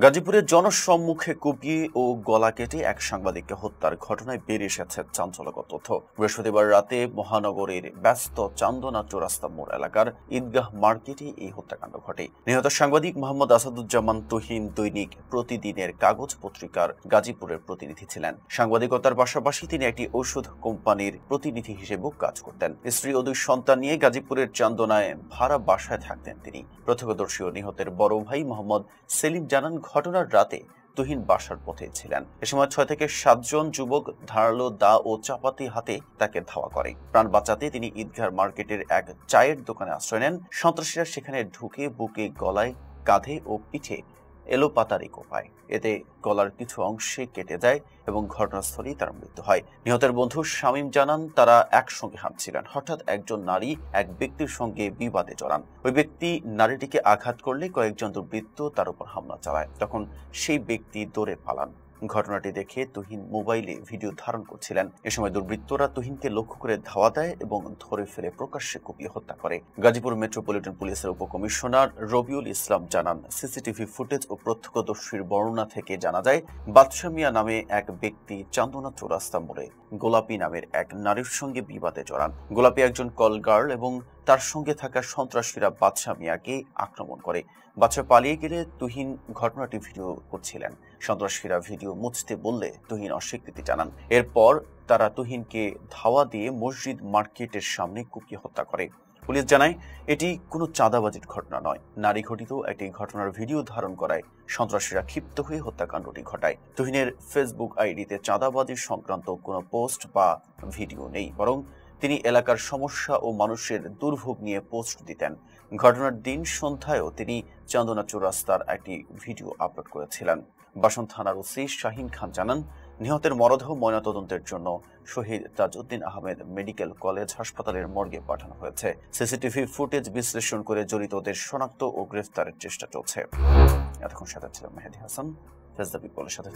গাজীপুরের জনসম্মুখে কুপিয়ে ও গলা কেটে এক সাংবাদিককে হত্যার ঘটনায় বেরিয়ে এসেছে চাঞ্চল্যকর তথ্য। বৃহস্পতিবার রাতে মহানগরীর ব্যস্ত চান্দনা চৌরাস্তা মোড় এলাকার ঈদগাহ মার্কেটে এই হত্যাকাণ্ড ঘটে। নিহত সাংবাদিক মোহাম্মদ আসাদুজ্জামান তুহিন দৈনিক প্রতিদিনের কাগজ পত্রিকার গাজীপুরের প্রতিনিধি ছিলেন। সাংবাদিকতার পাশাপাশি তিনি একটি ঔষধ কোম্পানির প্রতিনিধি হিসেবেও কাজ করতেন। স্ত্রী ও দুই সন্তান নিয়ে গাজীপুরের চান্দনায় ভাড়া বাসায় থাকতেন তিনি। প্রত্যক্ষদর্শী ও নিহতের বড় ভাই মোহাম্মদ সেলিম জানান, ঘটনার রাতে তুহিন বাসার পথে ছিলেন। এ সময় 6 থেকে 7 জন যুবক ধারালো দা ও চাপাতি হাতে তাকে ধাওয়া করে। প্রাণ বাঁচাতে তিনি ঈদগাহ মার্কেটের এক চায়ের দোকানে আশ্রয় নেন। সন্ত্রাসীরা সেখানে ঢুকে বুকে, গলায়, কাঁধে ও পিঠে এলোপাতাড়ি কোপায়। এতে গলার কিছু অংশে কেটে যায় এবং ঘটনাস্থলেই তার মৃত্যু হয়। নিহতের বন্ধু শামীম জানান, তারা একসঙ্গে হাঁটছিলেন। হঠাৎ একজন নারী এক ব্যক্তির সঙ্গে বিবাদে জড়ান। ওই ব্যক্তি নারীটিকে আঘাত করলে কয়েকজন দুর্বৃত্ত তার উপর হামলা চালায়। তখন সেই ব্যক্তি দৌড়ে পালান। ঘটনাটি দেখে তুহিন মোবাইলে ভিডিও ধারণ করছিলেন। এ সময় দুর্বৃত্তরা তুহিনকে লক্ষ্য করে ধাওয়া দেয় এবং ধরে ফেলে প্রকাশ্যে কুপিয়ে হত্যা করে। গাজীপুর মেট্রোপলিটন পুলিশের উপকমিশনার রবিউল ইসলাম জানান, সিসিটিভি ফুটেজ ও প্রত্যক্ষদর্শীর বর্ণনা থেকে জানা যায়, বাদশা মিয়া নামে এক ব্যক্তি চান্দনা চৌরাস্তা মোড়ে গোলাপী নামের এক নারীর সঙ্গে বিবাদে জড়ান। গোলাপী একজন কল গার্ল এবং তার সঙ্গে থাকা সন্ত্রাসীরা বাদশা মিয়াকে আক্রমণ করে। বাদশা পালিয়ে গেলে তুহিন ঘটনাটি ভিডিও করছিলেন। সন্ত্রাসীরা ভিডিও মুছতে বললে তুহিন অস্বীকৃতি জানান। এরপর তারা তুহিনকে ধাওয়া দিয়ে মসজিদ মার্কেটের সামনে কুপিয়ে হত্যা করে। পুলিশ জানায়, এটি কোনো চাঁদাবাজির ঘটনা নয়। নারী ঘটিত একটি ঘটনার ভিডিও ধারণ করায় সন্ত্রাসীরা ক্ষিপ্ত হয়ে হত্যাকাণ্ডটি ঘটায়। তুহিনের ফেসবুক আইডিতে চাঁদাবাজি সংক্রান্ত কোনো পোস্ট বা ভিডিও নেই, বরং তিনি এলাকার সমস্যা ও মানুষের দুর্ভোগ নিয়ে পোস্ট দিতেন। ঘটনার দিন সন্ধ্যায়ও তিনি চান্দনা চৌরাস্তার একটি ভিডিও আপলোড করেছিলেন। বাসন থানার ওসি শাহিন খান জানান, নিহতের মরদেহ ময়নাতদন্তের জন্য শহীদ তাজউদ্দিন আহমেদ মেডিকেল কলেজ হাসপাতালের মর্গে পাঠানো হয়েছে। সিসিটিভি ফুটেজ বিশ্লেষণ করে জড়িতদের শনাক্ত ও গ্রেফতারের চেষ্টা চলছে। এতক্ষণ সাথে ছিলাম মেহেদী হাসান, ফেস দ্য পিপলের সাথে।